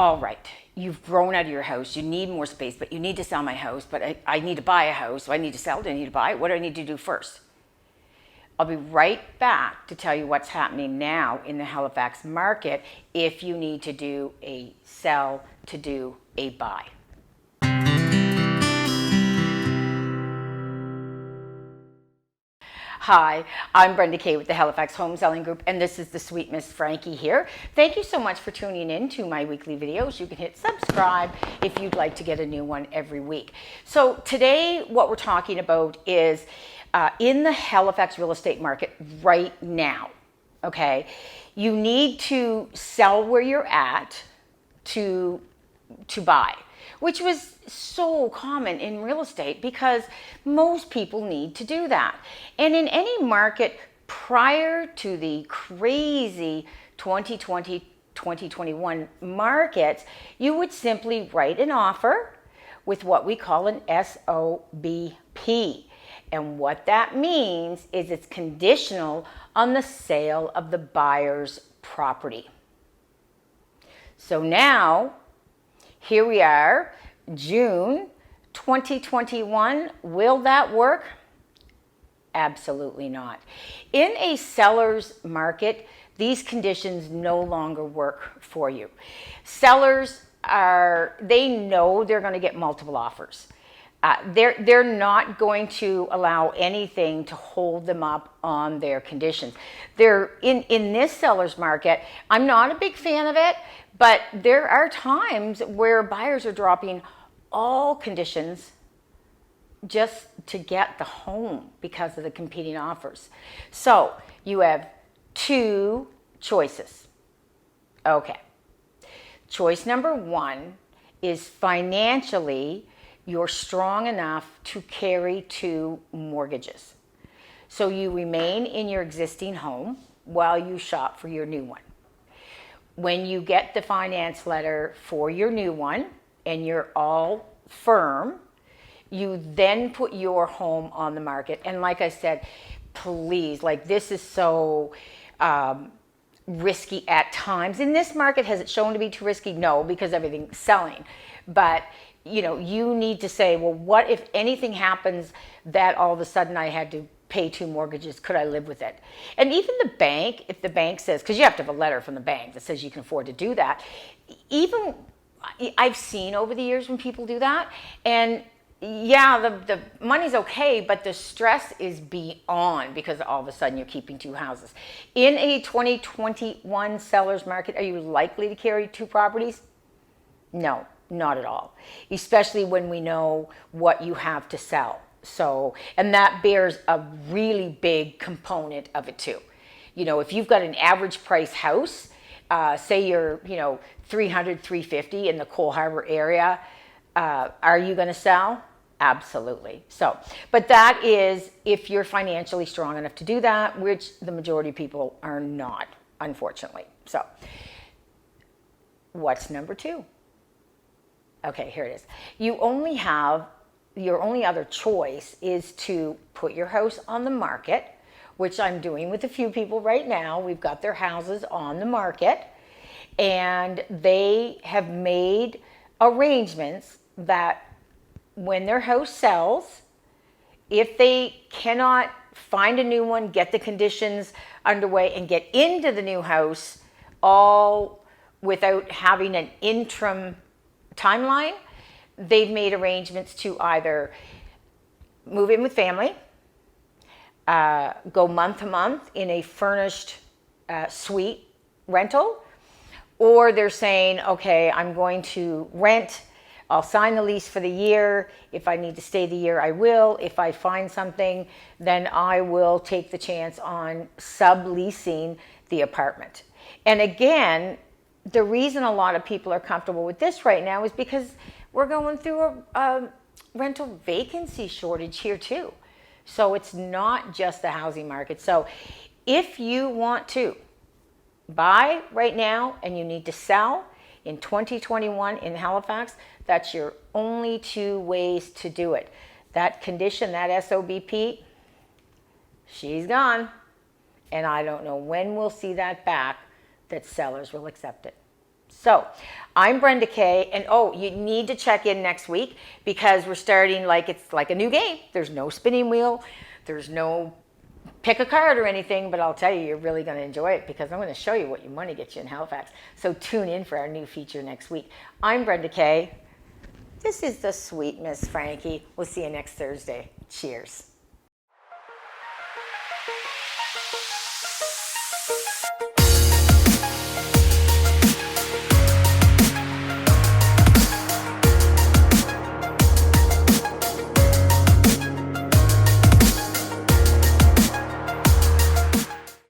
All right, you've grown out of your house, you need more space, but you need to sell my house, but I need to buy a house, so I need to sell it, I need to buy it. What do I need to do first? I'll be right back to tell you what's happening now in the Halifax market if you need to do a sell to do a buy. Hi, I'm Brenda Kay with the Halifax Home Selling Group, and this is the Sweet Miss Frankie here. Thank you so much for tuning in to my weekly videos. You can hit subscribe if you'd like to get a new one every week. So today what we're talking about is in the Halifax real estate market right now, okay? You need to sell where you're at to buy, which was so common in real estate because most people need to do that. And in any market prior to the crazy 2020, 2021 markets, you would simply write an offer with what we call an SOBP. And what that means is it's conditional on the sale of the buyer's property. So now, here we are, June 2021. Will that work? Absolutely not. In a seller's market, these conditions no longer work for you. Sellers they know they're going to get multiple offers. They're not going to allow anything to hold them up on their conditions. They're in this seller's market. I'm not a big fan of it, but there are times where buyers are dropping all conditions just to get the home because of the competing offers. So you have two choices. Okay. Choice number one is financially you're strong enough to carry two mortgages. So you remain in your existing home while you shop for your new one. When you get the finance letter for your new one and you're all firm, you then put your home on the market. And like I said, please, like this is so risky at times. In this market, has it shown to be too risky? No, because everything's selling. But you know, you need to say, well, what if anything happens that all of a sudden I had to pay two mortgages? Could I live with it? And even the bank, if the bank says, because you have to have a letter from the bank that says you can afford to do that. Even I've seen over the years when people do that, and yeah, the money's okay, but the stress is beyond because all of a sudden you're keeping two houses. In a 2021 seller's market, are you likely to carry two properties? No, not at all. Especially when we know what you have to sell. So, and that bears a really big component of it too. You know, if you've got an average price house, say you're, you know, 300, 350 in the Cole Harbour area, are you going to sell? Absolutely. So, but that is if you're financially strong enough to do that, which the majority of people are not, unfortunately. So, what's number two? Okay, here it is. Your only other choice is to put your house on the market, which I'm doing with a few people right now. We've got their houses on the market, and they have made arrangements that when their house sells, if they cannot find a new one, get the conditions underway, and get into the new house all without having an interim timeline, they've made arrangements to either move in with family, go month to month in a furnished suite rental, or they're saying, okay, I'm going to rent, I'll sign the lease for the year. If I need to stay the year, I will. If I find something, then I will take the chance on subleasing the apartment. And again, the reason a lot of people are comfortable with this right now is because we're going through a rental vacancy shortage here too. So it's not just the housing market. So if you want to buy right now and you need to sell in 2021 in Halifax, that's your only two ways to do it. That condition, that SOBP, she's gone. And I don't know when we'll see that back, that sellers will accept it. So I'm Brenda Kay, and oh, you need to check in next week because we're starting it's like a new game. There's no spinning wheel. There's no pick a card or anything, but I'll tell you, you're really going to enjoy it because I'm going to show you what your money gets you in Halifax. So tune in for our new feature next week. I'm Brenda Kay. This is the sweet Miss Frankie. We'll see you next Thursday. Cheers.